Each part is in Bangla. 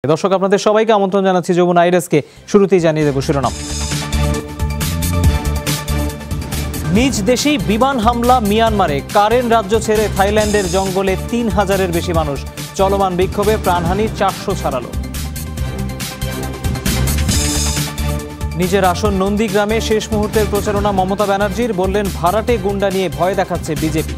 দর্শক আপনাদের সবাইকে আমন্ত্রণ জানাচ্ছি যমুনা আইরেসকে। শুরুতেই জানিয়ে দেব শিরোনাম। নিজ দেশেই বিমান হামলা মিয়ানমারে, কারেন রাজ্য ছেড়ে থাইল্যান্ডের জঙ্গলে ৩,০০০-এর বেশি মানুষ। চলমান বিক্ষোভে প্রাণহানি ৪০০ ছাড়ালো। নিজের আসন নন্দীগ্রামে শেষ মুহূর্তের প্রচারণা মমতা ব্যানার্জির, বললেন ভাড়াটে গুন্ডা নিয়ে ভয় দেখাচ্ছে বিজেপি।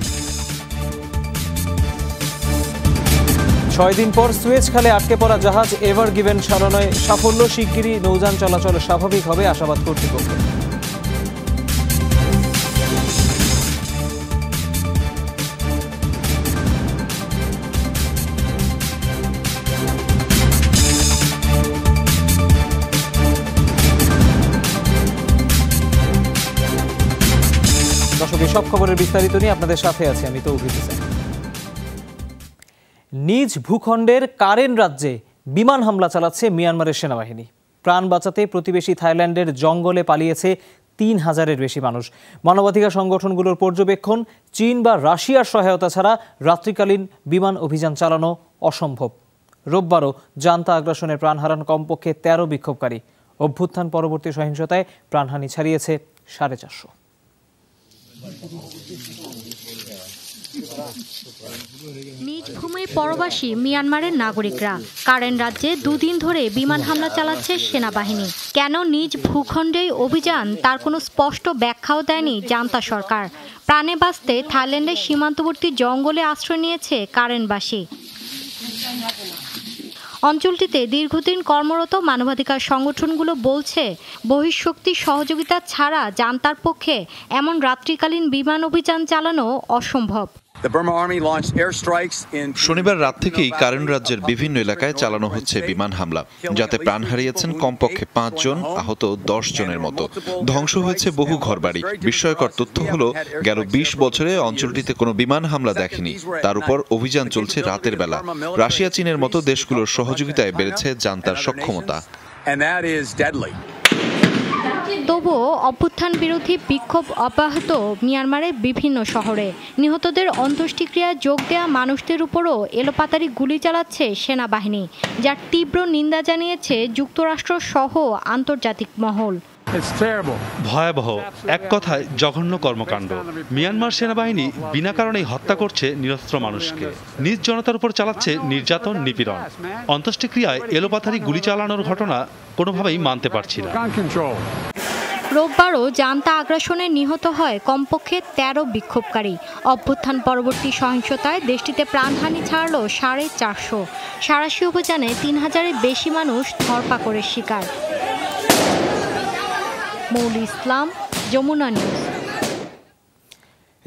৬ দিন পর সুয়েজ খালে আটকে পড়া জাহাজ এভার গিভেন সরানোয় সাফল্য, শিগগিরই নৌযান চলাচল স্বাভাবিক হবে আশাবাদ কর্তৃপক্ষ। দর্শক, সব খবরের বিস্তারিত নিয়ে আপনাদের সাথে আছি আমি তৌহিদ হোসেন। নিজ ভূখণ্ডের কারেন রাজ্যে বিমান হামলা চালাচ্ছে মিয়ানমারের সেনাবাহিনী। প্রাণ বাঁচাতে প্রতিবেশী থাইল্যান্ডের জঙ্গলে পালিয়েছে ৩,০০০-এর বেশি মানুষ। মানবাধিকার সংগঠনগুলোর পর্যবেক্ষণ, চীন বা রাশিয়ার সহায়তা ছাড়া রাত্রিকালীন বিমান অভিযান চালানো অসম্ভব। রোববারও জান্তা আগ্রাসনে প্রাণ হারান কমপক্ষে ১৩ বিক্ষোভকারী। অভ্যুত্থান পরবর্তী সহিংসতায় প্রাণহানি ছাড়িয়েছে ৪৫০। নিজ ভূমির পরবাসী মিয়ানমারের নাগরিকরা কারেন রাজ্যে দুদিন ধরে বিমান হামলা চালাচ্ছে সেনাবাহিনী। কেন নিজ ভূখণ্ডেই অভিযান, তার কোনো স্পষ্ট ব্যাখ্যাও দেয়নি জান্তা সরকার। প্রাণে বাঁচতে থাইল্যান্ডের সীমান্তবর্তী জঙ্গলে আশ্রয় নিয়েছে কারেনবাসী। অঞ্চলটিতে দীর্ঘদিন কর্মরত মানবাধিকার সংগঠনগুলো বলছে, বহিঃশক্তির সহযোগিতা ছাড়া জান্তার পক্ষে এমন রাত্রিকালীন বিমান অভিযান চালানো অসম্ভব। শনিবার রাত থেকেই কারেন রাজ্যের বিভিন্ন এলাকায় চালানো হচ্ছে বিমান হামলা, যাতে প্রাণ হারিয়েছেন কমপক্ষে ৫ জন, আহত ১০ জনের মতো। ধ্বংস হয়েছে বহু ঘরবাড়ি। বিস্ময়কর তথ্য হলো, গেল ২০ বছরে অঞ্চলটিতে কোনো বিমান হামলা দেখেনি। তার উপর অভিযান চলছে রাতের বেলা। রাশিয়া, চীনের মতো দেশগুলোর সহযোগিতায় বেড়েছে জান্তার সক্ষমতা। তবুও অভ্যুত্থান বিরোধী বিক্ষোভ অব্যাহত মিয়ানমারের বিভিন্ন শহরে। নিহতদের অন্ত্যেষ্টিক্রিয়ায় যোগ দেওয়া মানুষদের উপরও এলোপাতাড়ি গুলি চালাচ্ছে সেনাবাহিনী, যার তীব্র নিন্দা জানিয়েছে যুক্তরাষ্ট্র সহ আন্তর্জাতিক মহল। ভয়াবহ, এক কথায় জঘন্য কর্মকাণ্ড। মিয়ানমার সেনাবাহিনী বিনা কারণেই হত্যা করছে নিরস্ত্র মানুষকে। নিজ জনতার উপর চালাচ্ছে নির্যাতন, নিপীড়ন। অন্ত্যেষ্টিক্রিয়ায় এলোপাতাড়ি গুলি চালানোর ঘটনা কোনোভাবেই মানতে পারছি না। রোববারও জান্তা আগ্রাসনে নিহত হয় কমপক্ষে ১৩ বিক্ষোভকারী। অভ্যুত্থান পরবর্তী সহিংসতায় দেশটিতে প্রাণহানি ছাড়ল ৪৫০। সাঁড়াশি অভিযানে ৩,০০০-এর বেশি মানুষ ধরপাকড়ের শিকার। মৌলি ইসলাম, যমুনা নিউজ।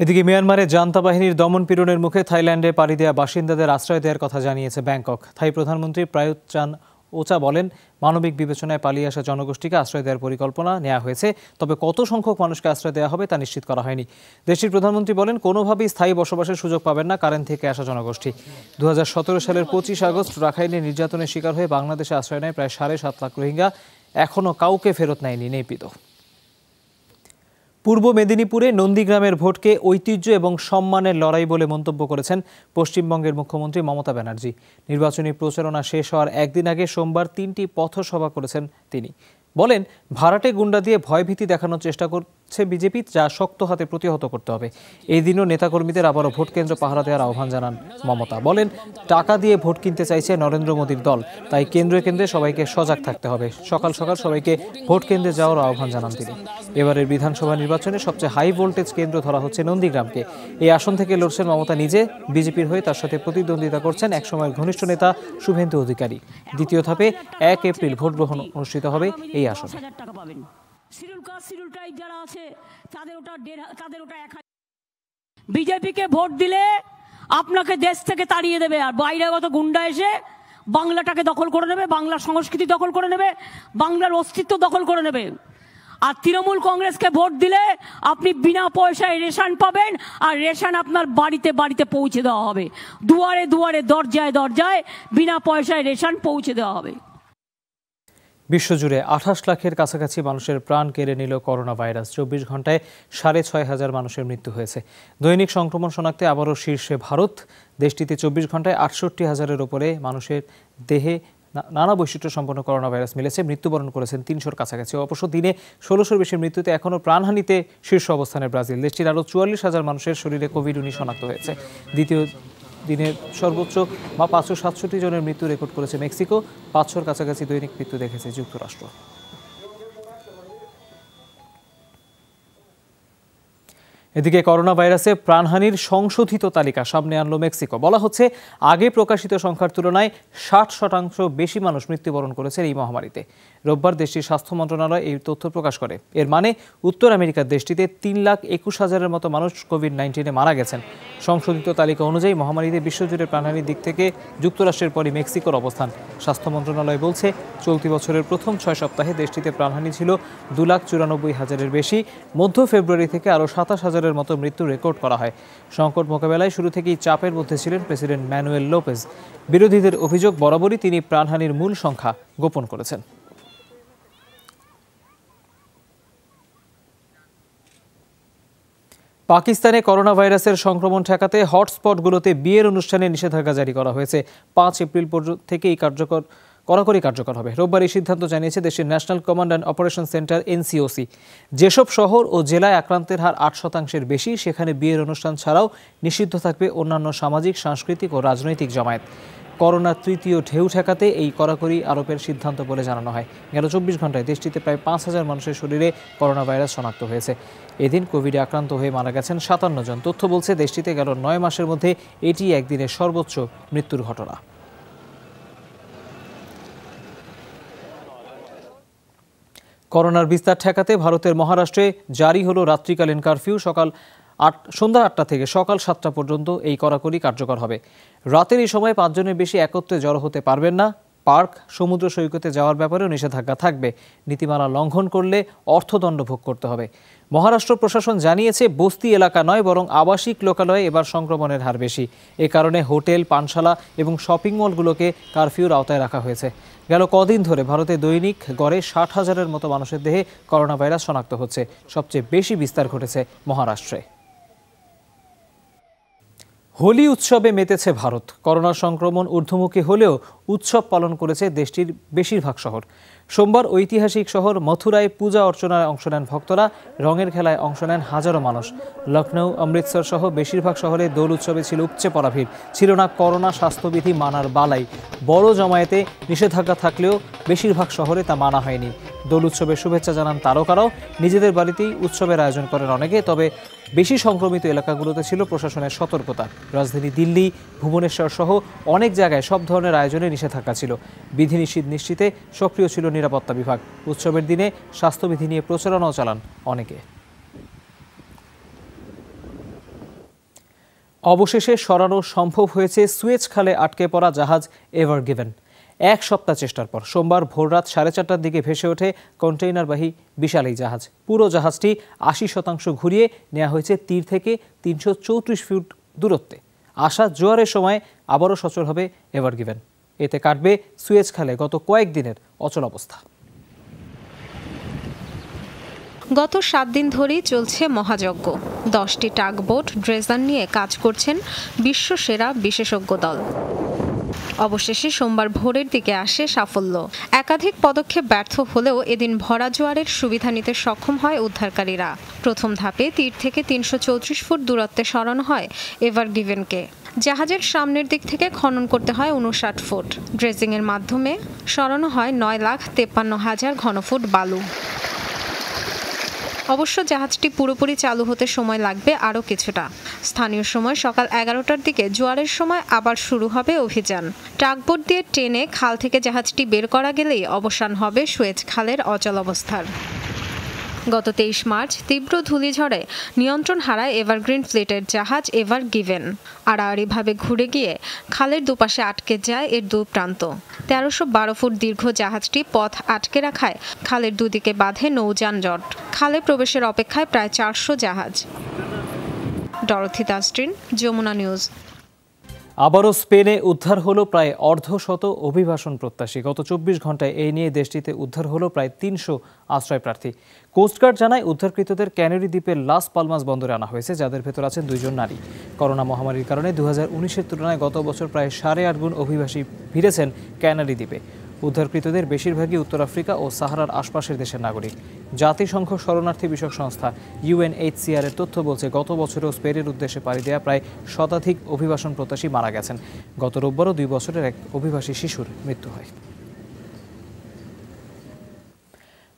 এদিকে মিয়ানমারে জান্তা বাহিনীর দমন পীড়নের মুখে থাইল্যান্ডে পাড়ি দেওয়া বাসিন্দাদের আশ্রয় দেওয়ার কথা জানিয়েছে ব্যাংকক। থাই প্রধানমন্ত্রী প্রায়ুত চান ওচা বলেন, মানবিক বিবেচনায় পালিয়ে আসা জনগোষ্ঠীকে আশ্রয় দেওয়ার পরিকল্পনা নেওয়া হয়েছে, তবে কত সংখ্যক মানুষকে আশ্রয় দেওয়া হবে তা নিশ্চিত করা হয়নি। দেশটির প্রধানমন্ত্রী বলেন, কোনোভাবেই স্থায়ী বসবাসের সুযোগ পাবেন না কারেন থেকে আসা জনগোষ্ঠী। ২০১৭ সালের ২৫ আগস্ট রাখাইনে নির্যাতনের শিকার হয়ে বাংলাদেশে আশ্রয় নেয় প্রায় ৭.৫ লাখ রোহিঙ্গা। এখনও কাউকে ফেরত নেয়নি নেপিত। পূর্ব মেদিনীপুরে নন্দীগ্রামের ভোটকে ঐতিহ্য এবং সম্মানের লড়াই বলে মন্তব্য করেছেন পশ্চিমবঙ্গের মুখ্যমন্ত্রী মমতা ব্যানার্জি। নির্বাচনী প্রচারণা শেষ হওয়ার একদিন আগে সোমবার ৩টি পথসভা করেছেন তিনি। বলেন, ভাড়াটে গুন্ডা দিয়ে ভয়ভীতি দেখানোর চেষ্টা করছে বিজেপি, যা শক্ত হাতে প্রতিহত করতে হবে। এই দিনও নেতাকর্মীদের আবারও ভোট কেন্দ্র পাহারা দেওয়ার আহ্বান জানান মমতা। বলেন, টাকা দিয়ে ভোট কিনতে চাইছে নরেন্দ্র মোদীর দল, তাই কেন্দ্রে কেন্দ্রে সবাইকে সজাগ থাকতে হবে। সকাল সকাল সবাইকে ভোট কেন্দ্রে যাওয়ার আহ্বান জানান তিনি। এবারের বিধানসভা নির্বাচনে সবচেয়ে হাই ভোল্টেজ কেন্দ্র ধরা হচ্ছে নন্দীগ্রামকে। এই আসন থেকে লড়ছেন মমতা নিজে, বিজেপির হয়ে তার সাথে প্রতিদ্বন্দ্বিতা করছেন একসময়ের ঘনিষ্ঠ নেতা শুভেন্দু অধিকারী। দ্বিতীয় ধাপে ১ এপ্রিল ভোট গ্রহণ অনুষ্ঠিত হবে এই আসনে। বিজেপিকে ভোট দিলে আপনাকে দেশ থেকে তাড়িয়ে দেবে, আর বাইরেগত গুন্ডা এসে বাংলাটাকে দখল করে নেবে, বাংলার সংস্কৃতি দখল করে নেবে, বাংলার অস্তিত্ব দখল করে নেবে। আর তৃণমূল কংগ্রেসকে ভোট দিলে আপনি বিনা পয়সায় রেশন পাবেন, আর রেশন আপনার বাড়িতে বাড়িতে পৌঁছে দেওয়া হবে। দুয়ারে দুয়ারে, দরজায় দরজায় বিনা পয়সায় রেশন পৌঁছে দেওয়া হবে। বিশ্বজুড়ে ২৮ লাখের কাছাকাছি মানুষের প্রাণ কেড়ে নিল করোনা ভাইরাস। ২৪ ঘন্টায় ৬,৫০০ মানুষের মৃত্যু হয়েছে। দৈনিক সংক্রমণ শনাক্তে আবারও শীর্ষে ভারত। দেশটিতে ২৪ ঘন্টায় ৬৮,০০০-এর উপরে মানুষের দেহে নানা বৈশিষ্ট্য সম্পন্ন করোনা ভাইরাস মিলেছে। মৃত্যুবরণ করেছেন 300-র কাছাকাছি। অবশ্য দিনে 1600-র বেশি মৃত্যুতে এখনও প্রাণহানিতে শীর্ষ অবস্থানে ব্রাজিল। দেশটির আরও 44,000 মানুষের শরীরে কোভিড-19 শনাক্ত হয়েছে। দ্বিতীয় দিনের সর্বোচ্চ 567 জনের মৃত্যু রেকর্ড করেছে মেক্সিকো। 500-র কাছাকাছি দৈনিক মৃত্যু দেখেছে যুক্তরাষ্ট্র। এদিকে করোনা ভাইরাসে প্রাণহানির সংশোধিত তালিকা সামনে আনলো মেক্সিকো। বলা হচ্ছে, আগে প্রকাশিত সংখ্যার তুলনায় 60% বেশি মানুষ মৃত্যুবরণ করেছে এই মহামারীতে। রোববার দেশটির স্বাস্থ্য মন্ত্রণালয় এই তথ্য প্রকাশ করে। এর মানে উত্তর আমেরিকার দেশটিতে 3,21,000-এর মতো মানুষ কোভিড-19-এ মারা গেছেন। সংশোধিত তালিকা অনুযায়ী মহামারীতে বিশ্বজুড়ে প্রাণহানির দিক থেকে যুক্তরাষ্ট্রের পরই মেক্সিকোর অবস্থান। স্বাস্থ্য মন্ত্রণালয় বলছে, চলতি বছরের প্রথম 6 সপ্তাহে দেশটিতে প্রাণহানি ছিল 2,94,000-এর বেশি। মধ্য ফেব্রুয়ারি থেকে আরও 27,000-এর মতো মৃত্যু রেকর্ড করা হয়। সংকট মোকাবেলায় শুরু থেকেই চাপের মধ্যে ছিলেন প্রেসিডেন্ট ম্যানুয়েল লোপেজ। বিরোধীদের অভিযোগ, বরাবরই তিনি প্রাণহানির মূল সংখ্যা গোপন করেছেন। পাকিস্তানে করোনা ভাইরাসের সংক্রমণ ঠেকাতে হটস্পটগুলোতে বিয়ের অনুষ্ঠানে নিষেধাজ্ঞা জারি করা হয়েছে। 5 এপ্রিল থেকেই কড়াকড়ি কার্যকর হবে। রোববার এই সিদ্ধান্ত জানিয়েছে দেশের national command and operation centre NCOC। যেসব শহর ও জেলায় আক্রান্তের হার 8%-এর বেশি, সেখানে বিয়ের অনুষ্ঠান ছাড়াও নিষিদ্ধ থাকবে অন্যান্য সামাজিক, সাংস্কৃতিক ও রাজনৈতিক জমায়েত। করোনার তৃতীয় ঢেউ ঠেকাতে এই কড়াকড়ি আরোপের সিদ্ধান্ত বলে জানানো হয়। গেল 24 ঘন্টায় দেশটিতে প্রায় 5,000 মানুষের শরীরে করোনা ভাইরাস শনাক্ত হয়েছে। এদিন কোভিডে আক্রান্ত হয়ে মারা গেছেন 57 জন। তথ্য বলছে, দেশটিতে গেল 9 মাসের মধ্যে এটি একদিনের সর্বোচ্চ মৃত্যুর ঘটনা। করোনার বিস্তার ঠেকাতে ভারতের মহারাষ্ট্রে জারি হলো রাত্রিকালীন কারফিউ। সন্ধ্যা 8টা থেকে সকাল 7টা পর্যন্ত এই কড়াকড়ি কার্যকর হবে। রাতের এই সময় 5 জনের বেশি একত্রে জড়ো হতে পারবেন না। পার্ক, সমুদ্র সৈকতে যাওয়ার ব্যাপারেও নিষেধাজ্ঞা থাকবে। নীতিমালা লঙ্ঘন করলে অর্থদণ্ড ভোগ করতে হবে। মহারাষ্ট্র প্রশাসন জানিয়েছে, বস্তি এলাকা নয় বরং আবাসিক লোকালয়ে এবার সংক্রমণের হার বেশি। এ কারণে হোটেল, পানশালা এবং শপিং মলগুলোকে কারফিউর আওতায় রাখা হয়েছে। গেল কদিন ধরে ভারতে দৈনিক গড়ে 60,000-এর মতো মানুষের দেহে করোনা ভাইরাস শনাক্ত হচ্ছে। সবচেয়ে বেশি বিস্তার ঘটেছে মহারাষ্ট্রে। হোলি উৎসবে মেতেছে ভারত। করোনা সংক্রমণ ঊর্ধ্বমুখী হলেও উৎসব পালন করেছে দেশটির বেশিরভাগ শহর। সোমবার ঐতিহাসিক শহর মথুরায় পূজা অর্চনায় অংশ নেন ভক্তরা। রঙের খেলায় অংশ নেন হাজারো মানুষ। লখনৌ, অমৃতসর সহ বেশিরভাগ শহরে দোল উৎসবে ছিল উপচে পড়া ভিড়। ছিল না করোনা স্বাস্থ্যবিধি মানার বালাই। বড় জমায়েতে নিষেধাজ্ঞা থাকলেও বেশিরভাগ শহরে তা মানা হয়নি। দোল উৎসবের শুভেচ্ছা জানান তারকারাও। নিজেদের বাড়িতেই উৎসবের আয়োজন করেন অনেকে। তবে বেশি সংক্রমিত এলাকাগুলোতে ছিল প্রশাসনের সতর্কতা। রাজধানী দিল্লি, ভুবনেশ্বর সহ অনেক জায়গায় সব ধরনের আয়োজনে নিষেধাজ্ঞা ছিল। বিধিনিষেধ নিশ্চিতে সক্রিয় ছিল নিরাপত্তা বিভাগ। উৎসবের দিনে স্বাস্থ্যবিধি নিয়ে প্রচারণাও চালান অনেকে। অবশেষে সরানো সম্ভব হয়েছে সুয়েজ খালে আটকে পড়া জাহাজ এভার গিভেন। 1 সপ্তাহ চেষ্টার পর সোমবার ভোররাত 4:30টার দিকে ভেসে ওঠে কন্টেইনারবাহী বিশাল এই জাহাজ। পুরো জাহাজটি 80% ঘুরিয়ে নেওয়া হয়েছে তীর থেকে 334 ফুট দূরত্বে। আসা জোয়ারের সময় আবারও সচল হবে এভার গিভেন। এতে কাটবে সুয়েজ খালে গত কয়েকদিনের অচলাবস্থা। গত 7 দিন ধরেই চলছে মহাযজ্ঞ। 10টি টাগবোট ড্রেজার নিয়ে কাজ করছেন বিশ্বসেরা বিশেষজ্ঞ দল। অবশেষে সোমবার ভোরের দিকে আসে সাফল্য। একাধিক পদক্ষেপ ব্যর্থ হলেও এদিন ভরা জোয়ারের সুবিধা নিতে সক্ষম হয় উদ্ধারকারীরা। প্রথম ধাপে তীর থেকে 334 ফুট দূরত্বে সরানো হয় এভার গিভেনকে। জাহাজের সামনের দিক থেকে খনন করতে হয় 59 ফুট। ড্রেজিংয়ের মাধ্যমে সরানো হয় 9,53,000 ঘনফুট বালু। অবশ্য জাহাজটি পুরোপুরি চালু হতে সময় লাগবে আরও কিছুটা। স্থানীয় সময় সকাল 11টার দিকে জোয়ারের সময় আবার শুরু হবে অভিযান। টাগবোট দিয়ে টেনে খাল থেকে জাহাজটি বের করা গেলেই অবসান হবে সুয়েজ খালের অচলাবস্থার। গত 23 মার্চ তীব্র ধূলিঝড়ে নিয়ন্ত্রণ হারায় এভারগ্রিন ফ্লিটের জাহাজ এভার গিভেন। আড়াআড়িভাবে ঘুরে গিয়ে খালের দুপাশে আটকে যায় এর দু প্রান্ত। 1312 ফুট দীর্ঘ জাহাজটি পথ আটকে রাখায় খালের দুদিকে বাঁধে নৌযানজট। খালে প্রবেশের অপেক্ষায় প্রায় 400 জাহাজ। ডরথি দাস্ট্রিন, যমুনা নিউজ। আবারও স্পেনে উদ্ধার হলো প্রায় অর্ধশত অভিবাসন প্রত্যাশী। গত 24 ঘন্টায় এই নিয়ে দেশটিতে উদ্ধার হলো প্রায় 300 আশ্রয় প্রার্থী। কোস্টগার্ড জানায়, উদ্ধারকৃতদের ক্যানারি দ্বীপের লাস পালমাস বন্দরে আনা হয়েছে, যাদের ভেতর আছেন 2 জন নারী। করোনা মহামারীর কারণে 2019-এর তুলনায় গত বছর প্রায় 8.5 গুণ অভিবাসী ভিড়েছেন ক্যানারি দ্বীপে। উদ্ধারকৃতদের বেশিরভাগই উত্তর আফ্রিকা ও সাহারার আশপাশের দেশের নাগরিক। জাতিসংঘ শরণার্থী বিষয়ক সংস্থা UNHCR এর তথ্য বলছে, গত বছরেও স্পেনের উদ্দেশ্যে পাড়ি দেওয়া প্রায় শতাধিক অভিবাসন প্রত্যাশী মারা গেছেন। গত রোববারও 2 বছরের এক অভিবাসী শিশুর মৃত্যু হয়।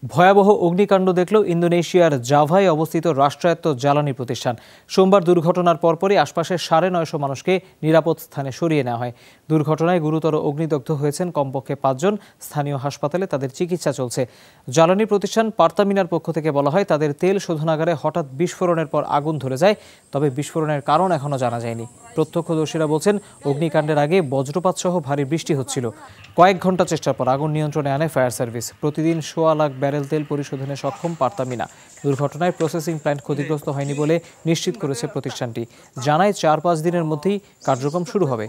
ভয়াবহ অগ্নিকাণ্ড দেখল ইন্দোনেশিয়ার জাভায় অবস্থিত রাষ্ট্রায়ত্ত জ্বালানি প্রতিষ্ঠান। সোমবার দুর্ঘটনার পরপরই আশপাশের 950 মানুষকে নিরাপদ স্থানে সরিয়ে নেওয়া হয়। দুর্ঘটনায় গুরুতর অগ্নিদগ্ধ হয়েছেন কমপক্ষে 5 জন। স্থানীয় হাসপাতালে তাদের চিকিৎসা চলছে। জ্বালানি প্রতিষ্ঠান পার্তামিনার পক্ষ থেকে বলা হয়, তাদের তেল শোধনাগারে হঠাৎ বিস্ফোরণের পর আগুন ধরে যায়, তবে বিস্ফোরণের কারণ এখনো জানা যায়নি। প্রত্যক্ষদর্শীরা বলছেন, অগ্নিকাণ্ডের আগে বজ্রপাত সহ ভারী বৃষ্টি হচ্ছিল। কয়েক ঘন্টা চেষ্টার পর আগুন নিয়ন্ত্রণে আনে ফায়ার সার্ভিস। প্রতিদিন 1.25 লাখ ব্যারেল তেল পরিশোধনে সক্ষম পার্তামিনা। দুর্ঘটনায় প্রসেসিং প্ল্যান্ট ক্ষতিগ্রস্ত হয়নি বলে নিশ্চিত করেছে প্রতিষ্ঠানটি। জানায় 4-5 দিনের মধ্যেই কার্যক্রম শুরু হবে।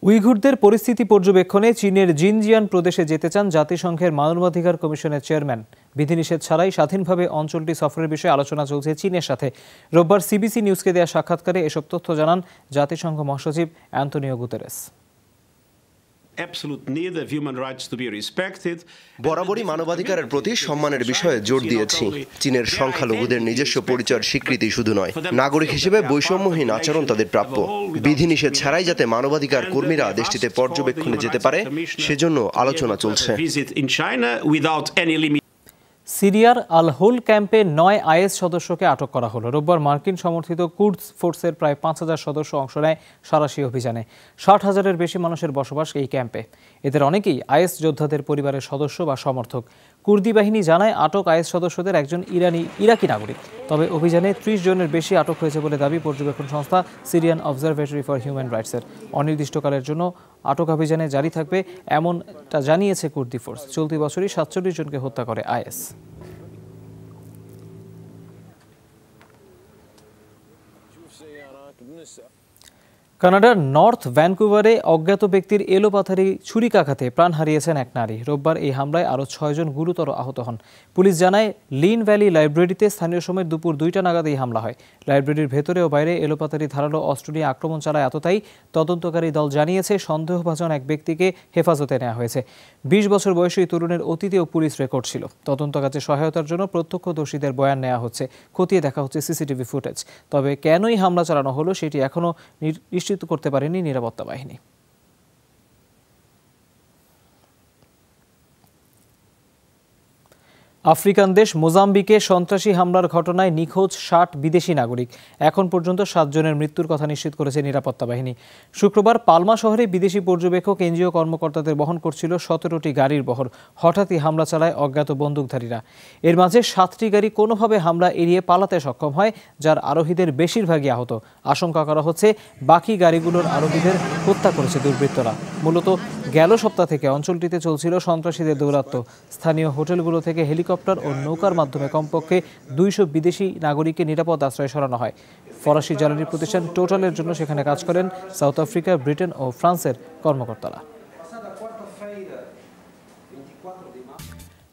উইঘুরদের পরিস্থিতি পর্যবেক্ষণে চীনের জিনজিয়ান প্রদেশে যেতে চান জাতিসংঘের মানবাধিকার কমিশনের চেয়ারম্যান। বিধিনিষেধ ছাড়াই স্বাধীনভাবে অঞ্চলটি সফরের বিষয়ে আলোচনা চলছে চীনের সাথে। রোববার সিবিসি নিউজকে দেওয়া সাক্ষাৎকারে এসব তথ্য জানান জাতিসংঘ মহাসচিব অ্যান্তোনিও গুতেরেস। বরাবরই মানবাধিকারের প্রতি সম্মানের বিষয়ে জোর দিয়েছি। চীনের সংখ্যালঘুদের নিজস্ব পরিচয়ের স্বীকৃতি শুধু নয়, নাগরিক হিসেবে বৈষম্যহীন আচরণ তাদের প্রাপ্য। বিধিনিষেধ ছাড়াই যাতে মানবাধিকার কর্মীরা দেশটিতে পর্যবেক্ষণে যেতে পারে, সেজন্য আলোচনা চলছে। সিরিয়ার আল হোল ক্যাম্পে 9 আইএস সদস্যকে আটক করা হলো। রোববার মার্কিন সমর্থিত কুর্দস ফোর্সের প্রায় 5000 সদস্য অংশ নেয় সাঁড়াশি অভিযানে। 60,000-এর বেশি মানুষের বসবাস এই ক্যাম্পে। এদের অনেকেই আইএস যোদ্ধাদের পরিবারের সদস্য বা সমর্থক। কুর্দি বাহিনী জানায়, আটক আইএস সদস্যদের একজন ইরাকি নাগরিক। তবে অভিযানে 30 জনের বেশি আটক হয়েছে বলে দাবি পর্যবেক্ষণ সংস্থা সিরিয়ান অবজারভেটরি ফর হিউম্যান রাইটসের। অনির্দিষ্টকালের জন্য আটক অভিযানে জারি থাকবে এমনটা জানিয়েছে কুর্দি ফোর্স। চলতি বছরই 47 জনকে হত্যা করে আইএস। কানাডার নর্থ ভ্যানকুভারে অজ্ঞাত ব্যক্তির এলোপাথারি ছুরিকাঘাতে প্রাণ হারিয়েছেন এক নারী। রোববার এই হামলায় আরও 6 জন গুরুতর আহত হন। পুলিশ জানায়, লিন ভ্যালি লাইব্রেরিতে স্থানীয় সময় দুপুর 2টা নাগাদ এই হামলা হয়। লাইব্রেরির ভেতরে ও বাইরে এলোপাথারি ধারালো অস্ত্র নিয়ে আক্রমণ চালায় এতটাই তদন্তকারী দল জানিয়েছে, সন্দেহভাজন এক ব্যক্তিকে হেফাজতে নেওয়া হয়েছে। 20 বছর বয়সী তরুণের অতীতেও পুলিশ রেকর্ড ছিল। তদন্ত কাজে সহায়তার জন্য প্রত্যক্ষদর্শীদের বয়ান নেওয়া হচ্ছে, খতিয়ে দেখা হচ্ছে সিসিটিভি ফুটেজ। তবে কেনই হামলা চালানো হলো সেটি এখনও নিশ্চিত করতে পারেনি নিরাপত্তা বাহিনী। আফ্রিকান দেশ মোজাম্বিকে সন্ত্রাসী হামলার ঘটনায় নিখোঁজ 60 বিদেশি নাগরিক। এখন পর্যন্ত 7 জনের মৃত্যুর কথা নিশ্চিত করেছে নিরাপত্তা বাহিনী। শুক্রবার পালমা শহরে বিদেশি পর্যবেক্ষক এনজিও কর্মকর্তাদের বহন করছিল 17টি গাড়ির বহর। হঠাৎই হামলা চালায় অজ্ঞাত বন্দুকধারীরা। এর মাঝে 7টি গাড়ি কোনোভাবে হামলা এড়িয়ে পালাতে সক্ষম হয়, যার আরোহীদের বেশিরভাগই আহত। আশঙ্কা করা হচ্ছে বাকি গাড়িগুলোর আরোহীদের হত্যা করেছে দুর্বৃত্তরা। মূলত গেল সপ্তাহ থেকে অঞ্চলটিতে চলছিল সন্ত্রাসীদের দৌরাত্ম্য। স্থানীয় হোটেলগুলো থেকে হেলিকপ্টার ও নৌকার মাধ্যমে কমপক্ষে 200 বিদেশি নাগরিককে নিরাপদ আশ্রয়ে সরানো হয়। ফরাসি জ্বালানি প্রতিষ্ঠান টোটালের জন্য সেখানে কাজ করেন সাউথ আফ্রিকা, ব্রিটেন ও ফ্রান্সের কর্মকর্তারা।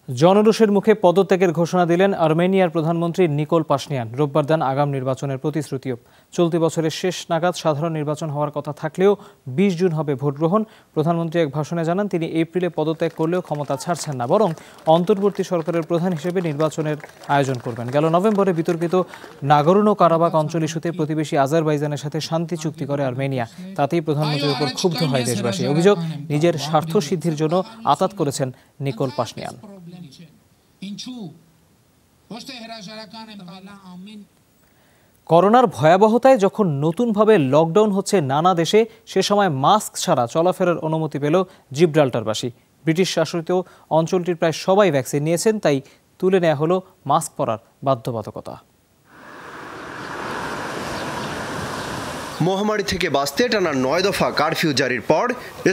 জনরোষের মুখে পদত্যাগের ঘোষণা দিলেন আর্মেনিয়ার প্রধানমন্ত্রী নিকোল পাশিনিয়ান। রোববার দেন আগাম নির্বাচনের প্রতিশ্রুতিও। চলতি বছরের শেষ নাগাদ সাধারণ নির্বাচন হওয়ার কথা থাকলেও 20 জুন হবে ভোট গ্রহণ। প্রধানমন্ত্রী এক ভাষণে জানান, তিনি এপ্রিলে পদত্যাগ করলেও ক্ষমতা ছাড়ছেন না, বরং অন্তর্বর্তী সরকারের প্রধান হিসেবে নির্বাচনের আয়োজন করবেন। গেল নভেম্বরে বিতর্কিত নাগরনো কারাবাখ অঞ্চল ইস্যুতে প্রতিবেশী আজারবাইজানের সাথে শান্তি চুক্তি করে আর্মেনিয়া। তাতেই প্রধানমন্ত্রীর উপর ক্ষুব্ধ হয় দেশবাসী। অভিযোগ, নিজের স্বার্থ সিদ্ধির জন্য আতাত করেছেন নিকোল পাশিনিয়ান। করোনার ভয়াবহতায় যখন নতুনভাবে লকডাউন হচ্ছে নানা দেশে, সে সময় মাস্ক ছাড়া চলাফেরার অনুমতি পেল জিব্রাল্টারবাসী। ব্রিটিশ শাসিত অঞ্চলটির প্রায় সবাই ভ্যাকসিন নিয়েছেন, তাই তুলে নেওয়া হলো মাস্ক পরার বাধ্যবাধকতা। মহামারী থেকে বাঁচতে টানা 9 দফা কারফিউ জারির পর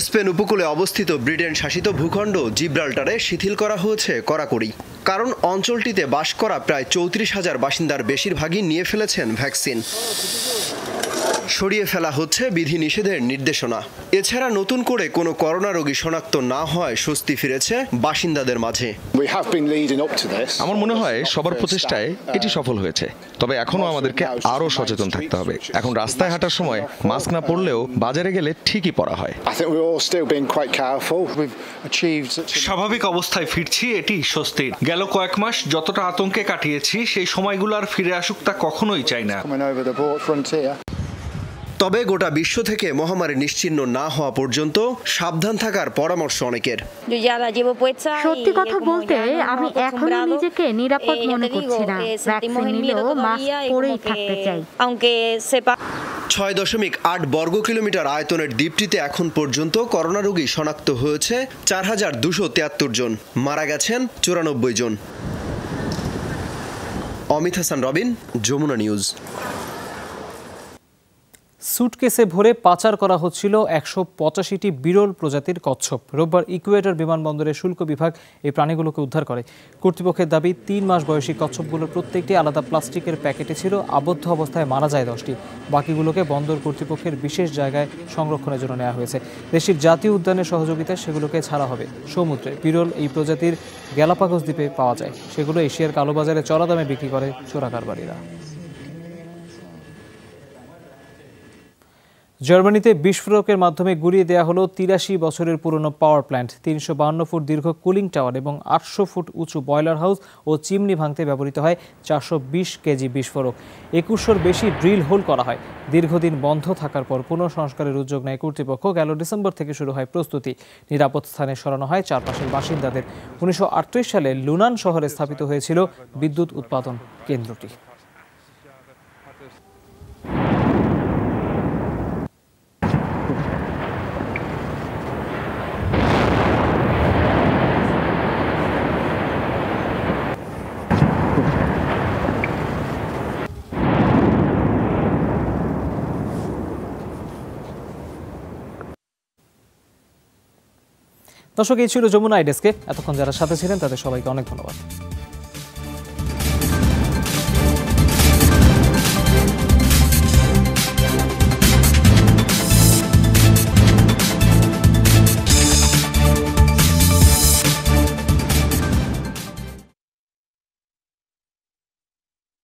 স্পেন উপকূলে অবস্থিত ব্রিটেন শাসিত ভূখণ্ড জিব্রাল্টারে শিথিল করা হয়েছে কড়াকড়ি। কারণ অঞ্চলটিতে বাস করা প্রায় 34,000 বাসিন্দার বেশিরভাগই নিয়ে ফেলেছেন ভ্যাকসিন। সরিয়ে ফেলা হচ্ছে বিধিনিষেধের নির্দেশনা। এছাড়া নতুন করে কোনো করোনা রোগী শনাক্ত না হয় স্বস্তি ফিরেছে বাসিন্দাদের মাঝে। আমার মনে হয় সবার প্রচেষ্টায় এটি সফল হয়েছে, তবে এখনো আমাদেরকে আরো সচেতন থাকতে হবে। এখন রাস্তায় হাঁটার সময় মাস্ক না পরলেও বাজারে গেলে ঠিকই পরা হয়। স্বাভাবিক অবস্থায় ফিরছি, এটি স্বস্তির। গেল কয়েক মাস যতটা আতঙ্কে কাটিয়েছি সেই সময়গুলো আর ফিরে আসুক তা কখনোই চাই না। তবে গোটা বিশ্ব থেকে মহামারী নিশ্চিহ্ন না হওয়া পর্যন্ত সাবধান থাকার পরামর্শ অনেকের। সত্যি কথা বলতে আমি এখনো নিজেকে নিরাপদ মনে করছি না। ভ্যাকসিন নিলেও মাস্ক পরেই থাকতে চাই। 6.8 বর্গ কিলোমিটার আয়তনের দ্বীপটিতে এখন পর্যন্ত করোনা রোগী শনাক্ত হয়েছে 4273 জন, মারা গেছেন 94 জন। অমিত হাসান রবিন, যমুনা নিউজ। সুটকেসে ভরে পাচার করা হচ্ছিল 185টি বিরল প্রজাতির কচ্ছপ। রোববার ইকুয়েডর বিমানবন্দরের শুল্ক বিভাগ এই প্রাণীগুলোকে উদ্ধার করে। কর্তৃপক্ষের দাবি 3 মাস বয়সী কচ্ছপগুলোর প্রত্যেকটি আলাদা প্লাস্টিকের প্যাকেটে ছিল। আবদ্ধ অবস্থায় মারা যায় 10টি। বাকিগুলোকে বন্দর কর্তৃপক্ষের বিশেষ জায়গায় সংরক্ষণের জন্য নেওয়া হয়েছে। দেশটির জাতীয় উদ্যানের সহযোগিতায় সেগুলোকে ছাড়া হবে। সমুদ্রে বিরল এই প্রজাতির গ্যালাপাগোস দ্বীপে পাওয়া যায়। সেগুলো এশিয়ার কালোবাজারে চড়া দামে বিক্রি করে চোরা কারবারিরা। জার্মানিতে বিস্ফোরকের মাধ্যমে গুঁড়িয়ে দেওয়া হলো 83 বছরের পুরনো পাওয়ার প্ল্যান্ট। 352 ফুট দীর্ঘ কুলিং টাওয়ার এবং 800 ফুট উঁচু বয়লার হাউস ও চিমনি ভাঙতে ব্যবহৃত হয় 420 কেজি বিস্ফোরক। 2100-র বেশি ড্রিল হোল করা হয়। দীর্ঘদিন বন্ধ থাকার পর পুনঃসংস্কারের উদ্যোগ নেয় কর্তৃপক্ষ। গেল ডিসেম্বর থেকে শুরু হয় প্রস্তুতি। নিরাপদ স্থানে সরানো হয় চারপাশের বাসিন্দাদের। 1938 সালে লুনান শহরে স্থাপিত হয়েছিল বিদ্যুৎ উৎপাদন কেন্দ্রটি। দর্শক, এই ছিল যমুনা আই ডেস্কে। এতক্ষণ যারা সাথে ছিলেন তাদের সবাইকে অনেক ধন্যবাদ।